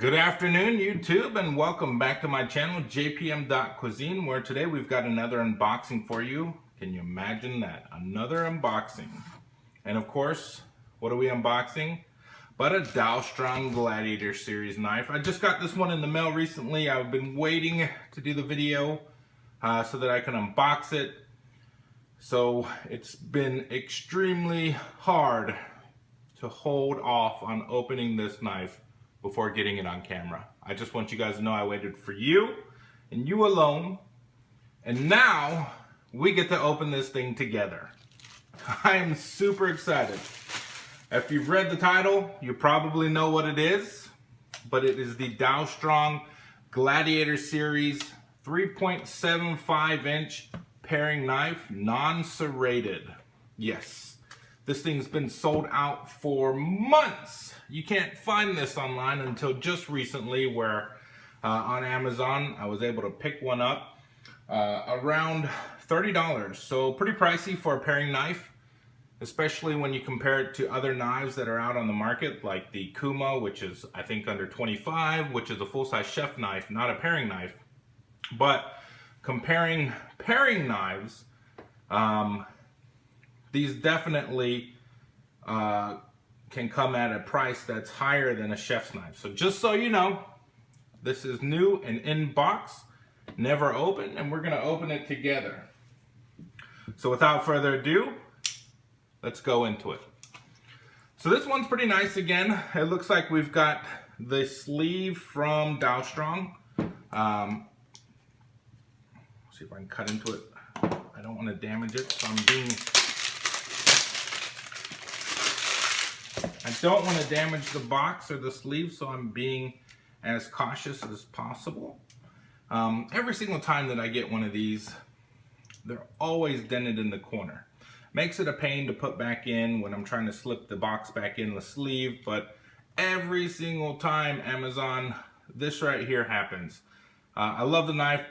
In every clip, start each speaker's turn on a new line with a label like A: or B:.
A: Good afternoon, YouTube, and welcome back to my channel, JPM.Cuisine, where today we've got another unboxing for you. Can you imagine that? Another unboxing. And of course, what are we unboxing? But a Dalstrong Gladiator Series knife. I just got this one in the mail recently. I've been waiting to do the video so that I can unbox it. So it's been extremely hard to hold off on opening this knife before getting it on camera. I just want you guys to know I waited for you and you alone, and now we get to open this thing together. I am super excited. If you've read the title, you probably know what it is, but it is the Dalstrong Gladiator Series 3.75 inch paring knife, non-serrated. Yes, this thing's been sold out for months. You can't find this online until just recently, where on Amazon I was able to pick one up around $30. So pretty pricey for a paring knife, especially when you compare it to other knives that are out on the market, like the Kuma, which is I think under 25, which is a full-size chef knife, not a paring knife. But comparing paring knives, these definitely can come at a price that's higher than a chef's knife. So just so you know, this is new and in box, never opened, and we're gonna open it together. So without further ado, let's go into it. So this one's pretty nice again. It looks like we've got the sleeve from Dalstrong. See if I can cut into it. I don't want to damage it, so I don't want to damage the box or the sleeve, so I'm being as cautious as possible. Every single time that I get one of these, they're always dented in the corner. Makes it a pain to put back in when I'm trying to slip the box back in the sleeve, but every single time, Amazon, this right here happens. I love the knife.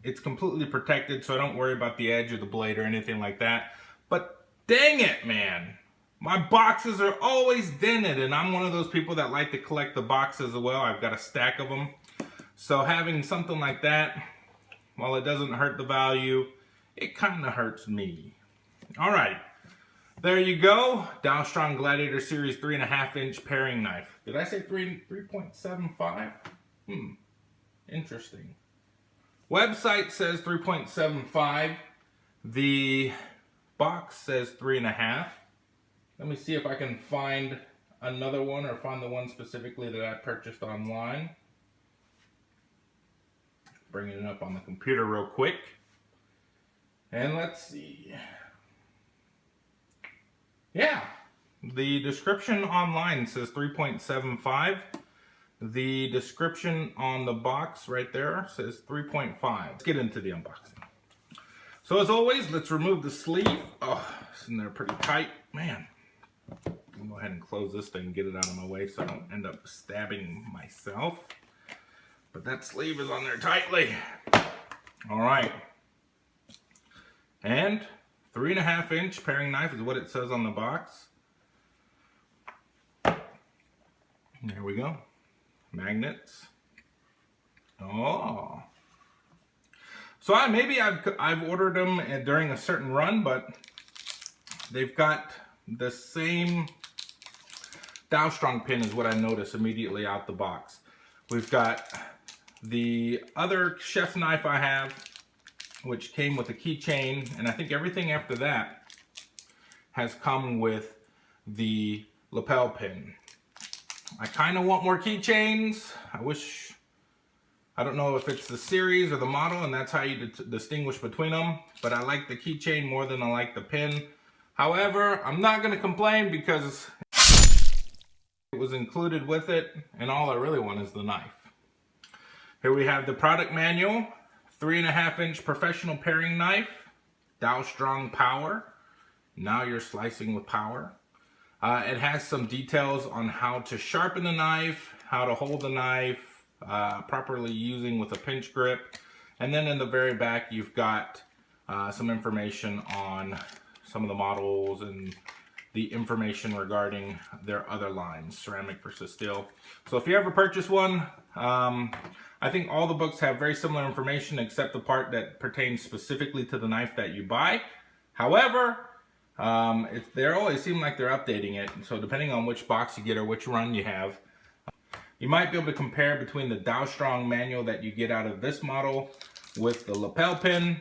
A: It's completely protected, so I don't worry about the edge or the blade or anything like that. But dang it, man. My boxes are always dented, and I'm one of those people that like to collect the boxes as well. I've got a stack of them. So having something like that, while it doesn't hurt the value, it kind of hurts me. All right, there you go. Dalstrong Gladiator Series 3.5 inch paring knife. Did I say 3.75? Interesting. Website says 3.75. The box says 3.5. Let me see if I can find another one, or find the one specifically that I purchased online. Bringing it up on the computer real quick. And let's see. Yeah, the description online says 3.75. The description on the box right there says 3.5. Let's get into the unboxing. So as always, let's remove the sleeve. Oh, it's in there pretty tight. Man, I'll go ahead and close this thing and get it out of my way so I don't end up stabbing myself. But that sleeve is on there tightly. All right. And 3.5 inch paring knife is what it says on the box. There we go. Magnets. Oh. So I've ordered them during a certain run, but they've got the same Dalstrong pin is what I noticed immediately out the box. We've got the other chef's knife I have, which came with a keychain, and I think everything after that has come with the lapel pin. I kind of want more keychains. I don't know if it's the series or the model, and that's how you distinguish between them, but I like the keychain more than I like the pin. However, I'm not going to complain because it was included with it, and all I really want is the knife. Here we have the product manual. 3.5 inch professional paring knife, Dalstrong Power. Now you're slicing with power. It has some details on how to sharpen the knife, how to hold the knife, properly using with a pinch grip. And then in the very back, you've got some information on some of the models and the information regarding their other lines, ceramic versus steel. So if you ever purchase one, I think all the books have very similar information except the part that pertains specifically to the knife that you buy. However, they always seem like they're updating it. So depending on which box you get or which run you have, you might be able to compare between the Dalstrong manual that you get out of this model with the lapel pin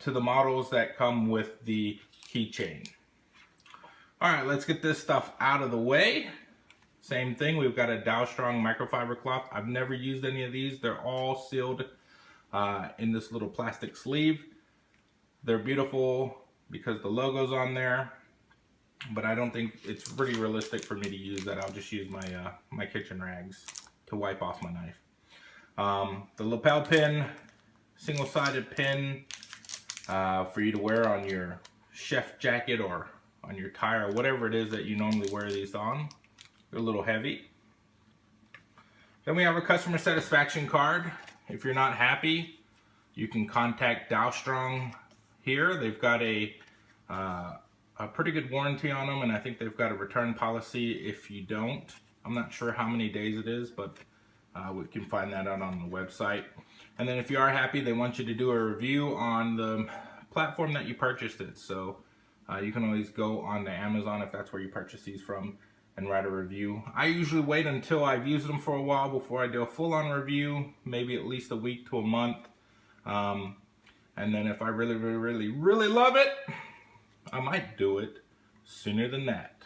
A: to the models that come with the keychain. All right, let's get this stuff out of the way. Same thing, we've got a Dalstrong microfiber cloth. I've never used any of these. They're all sealed in this little plastic sleeve. They're beautiful because the logo's on there, but I don't think it's pretty realistic for me to use that. I'll just use my my kitchen rags to wipe off my knife. The lapel pin, single-sided pin for you to wear on your chef jacket or on your tie or whatever it is that you normally wear these on. They're a little heavy. Then we have a customer satisfaction card. If you're not happy, you can contact Dalstrong here. They've got a pretty good warranty on them, and I think they've got a return policy if you don't. I'm not sure how many days it is, but we can find that out on the website. And then if you are happy, they want you to do a review on the platform that you purchased it. So you can always go on to Amazon if that's where you purchase these from and write a review. I usually wait until I've used them for a while before I do a full-on review, maybe at least a week to a month. And then if I really love it, I might do it sooner than that.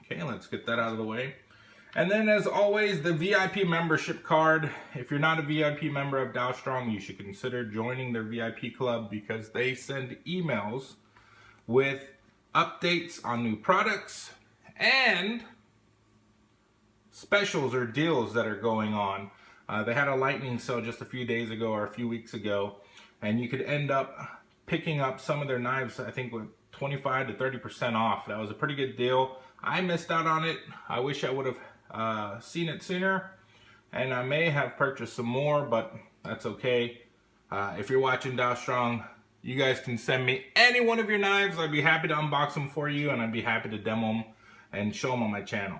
A: Okay, let's get that out of the way. And then as always, the VIP membership card. If you're not a VIP member of Dalstrong, you should consider joining their VIP club because they send emails with updates on new products and specials or deals that are going on. They had a lightning sale just a few days ago or a few weeks ago, and you could end up picking up some of their knives, I think with 25 to 30% off. That was a pretty good deal. I missed out on it. I wish I would have seen it sooner, and I may have purchased some more, but that's okay. If you're watching Dalstrong, you guys can send me any one of your knives. I'd be happy to unbox them for you, and I'd be happy to demo them and show them on my channel.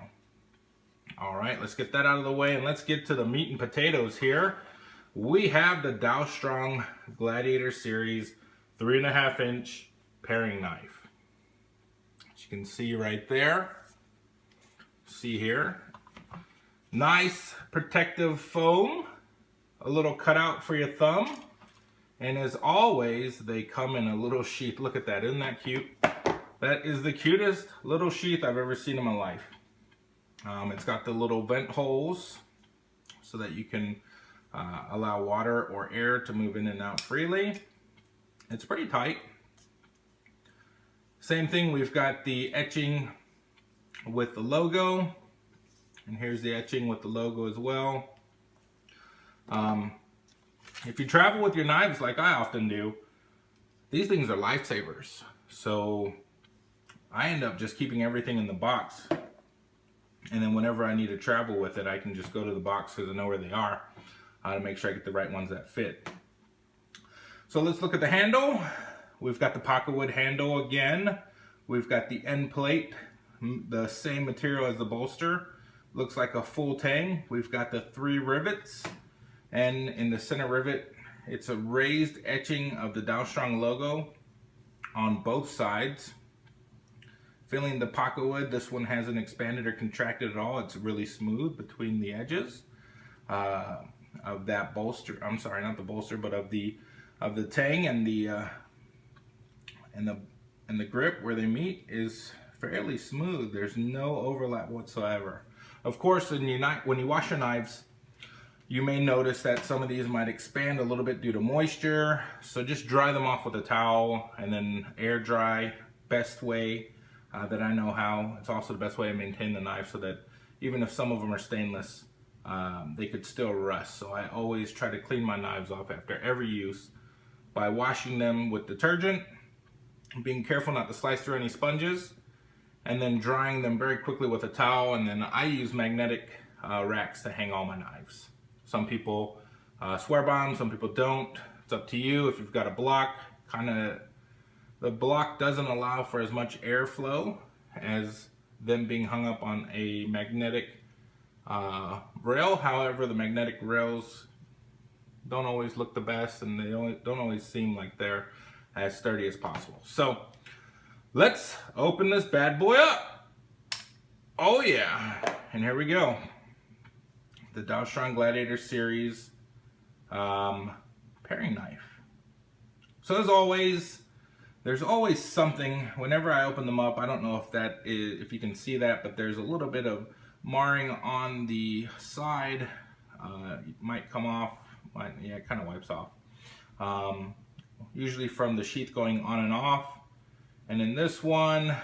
A: All right, let's get that out of the way, and let's get to the meat and potatoes here. We have the Dalstrong Gladiator Series 3.5 inch paring knife. As you can see right there, see here, nice protective foam, a little cutout for your thumb, and as always, they come in a little sheath. Look at that, isn't that cute? That is the cutest little sheath I've ever seen in my life. It's got the little vent holes so that you can allow water or air to move in and out freely. It's pretty tight. Same thing, we've got the etching with the logo, and here's the etching with the logo as well. If you travel with your knives like I often do, these things are lifesavers. So I end up just keeping everything in the box, and then whenever I need to travel with it, I can just go to the box because I know where they are to make sure I get the right ones that fit. So let's look at the handle. We've got the pocketwood handle again. We've got the end plate, the same material as the bolster. Looks like a full tang. We've got the 3 rivets, and in the center rivet, it's a raised etching of the Dalstrong logo on both sides. Feeling the pocketwood, this one hasn't expanded or contracted at all. It's really smooth between the edges of that bolster. I'm sorry, not the bolster, but of the tang, and the grip where they meet is fairly smooth. There's no overlap whatsoever. Of course, when you wash your knives, you may notice that some of these might expand a little bit due to moisture. So just dry them off with a towel and then air dry. Best way that I know how. It's also the best way to maintain the knife so that even if some of them are stainless, they could still rust. So I always try to clean my knives off after every use by washing them with detergent, being careful not to slice through any sponges, and then drying them very quickly with a towel. And then I use magnetic racks to hang all my knives. Some people swear by them, some people don't. It's up to you. If you've got a block, kind of The block doesn't allow for as much airflow as them being hung up on a magnetic rail. However, the magnetic rails don't always look the best, and they don't always seem like they're as sturdy as possible. So let's open this bad boy up. Oh yeah, and here we go. The Dalstrong Gladiator Series paring knife. So as always, there's always something whenever I open them up. I don't know if you can see that, but there's a little bit of marring on the side. It might come off. Yeah, it kind of wipes off. Usually from the sheath going on and off. And in this one,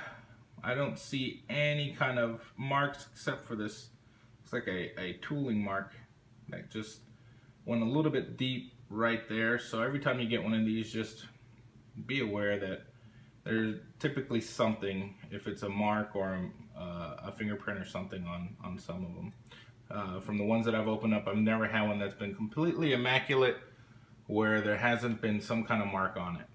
A: I don't see any kind of marks except for this. It's like a tooling mark that just went a little bit deep right there. So every time you get one of these, just be aware that there's typically something, if it's a mark or a fingerprint or something on some of them. From the ones that I've opened up, I've never had one that's been completely immaculate where there hasn't been some kind of mark on it.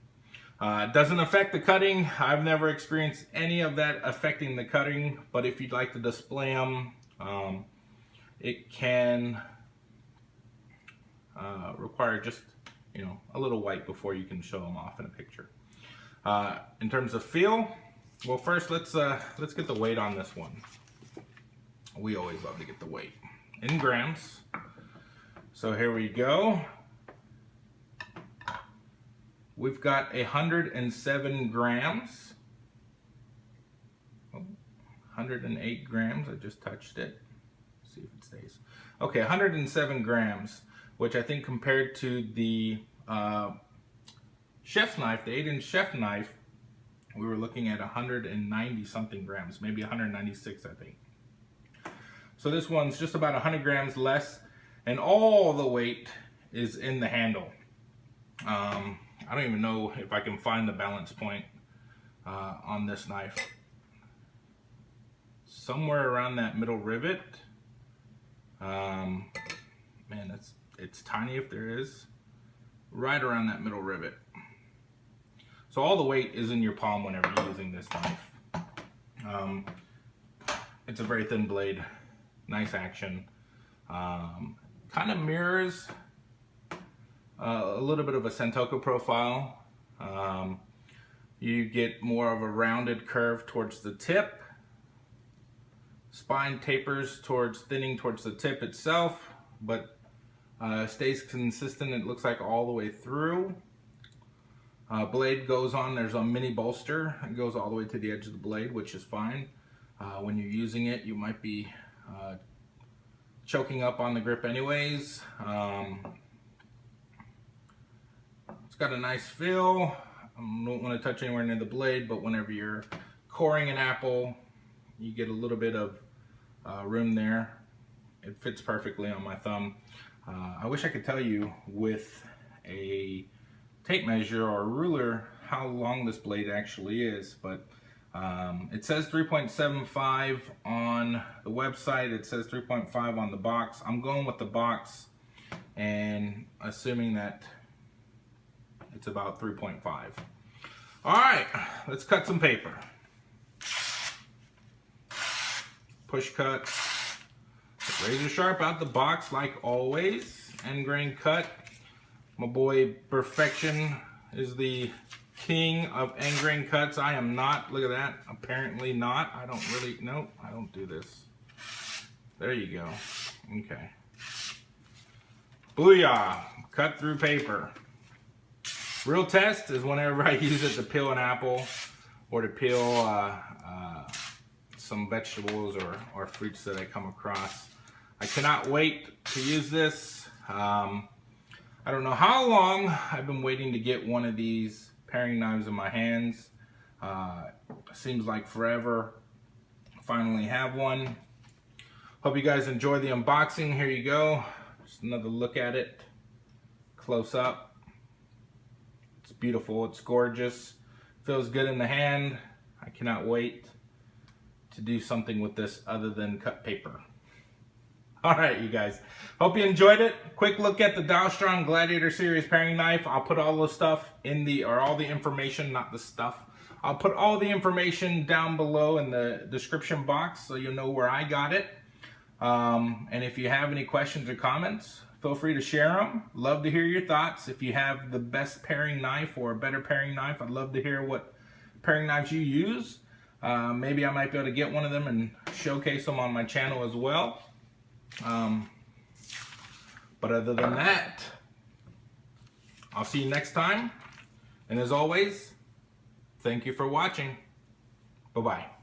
A: It doesn't affect the cutting. I've never experienced any of that affecting the cutting, but if you'd like to display them, it can require just, a little white before you can show them off in a picture. In terms of feel, well, first let's get the weight on this one. We always love to get the weight in grams. So here we go. We've got 107 grams. Oh, 108 grams. I just touched it. See if it stays. Okay, 107 grams, which I think compared to the chef's knife, the 8-inch chef knife, we were looking at 190 something grams, maybe 196, I think. So this one's just about 100 grams less, and all the weight is in the handle. I don't even know if I can find the balance point on this knife. Somewhere around that middle rivet. Man, it's tiny if there is. Right around that middle rivet. So all the weight is in your palm whenever you're using this knife. It's a very thin blade. Nice action. Kind of mirrors a little bit of a Santoku profile. You get more of a rounded curve towards the tip. Spine tapers thinning towards the tip itself, but stays consistent, it looks like, all the way through. Blade goes on, there's a mini bolster. It goes all the way to the edge of the blade, which is fine. When you're using it, you might be choking up on the grip anyways. It's got a nice feel. I don't want to touch anywhere near the blade, but whenever you're coring an apple, you get a little bit of room there. It fits perfectly on my thumb. I wish I could tell you with a tape measure or a ruler how long this blade actually is, but it says 3.75 on the website. It says 3.5 on the box. I'm going with the box and assuming that it's about 3.5. All right, let's cut some paper. Push cut, razor sharp out the box like always. End grain cut. My boy Perfection is the king of end grain cuts. I am not. Look at that. Apparently not. I don't really. Nope. I don't do this. There you go. Okay. Booyah! Cut through paper. Real test is whenever I use it to peel an apple or to peel some vegetables or fruits that I come across. I cannot wait to use this. I don't know how long I've been waiting to get one of these paring knives in my hands. Seems like forever. Finally have one. Hope you guys enjoy the unboxing. Here you go. Just another look at it. Close up. It's beautiful. It's gorgeous. Feels good in the hand. I cannot wait to do something with this other than cut paper. All right, you guys. Hope you enjoyed it. Quick look at the Dalstrong Gladiator Series paring knife. I'll put all the stuff in the, or all the information, not the stuff. I'll put all the information down below in the description box so you'll know where I got it. And if you have any questions or comments, feel free to share them. Love to hear your thoughts. If you have the best paring knife or a better paring knife, I'd love to hear what paring knives you use. Maybe I might be able to get one of them and showcase them on my channel as well. But other than that, I'll see you next time. And as always, thank you for watching. Bye-bye.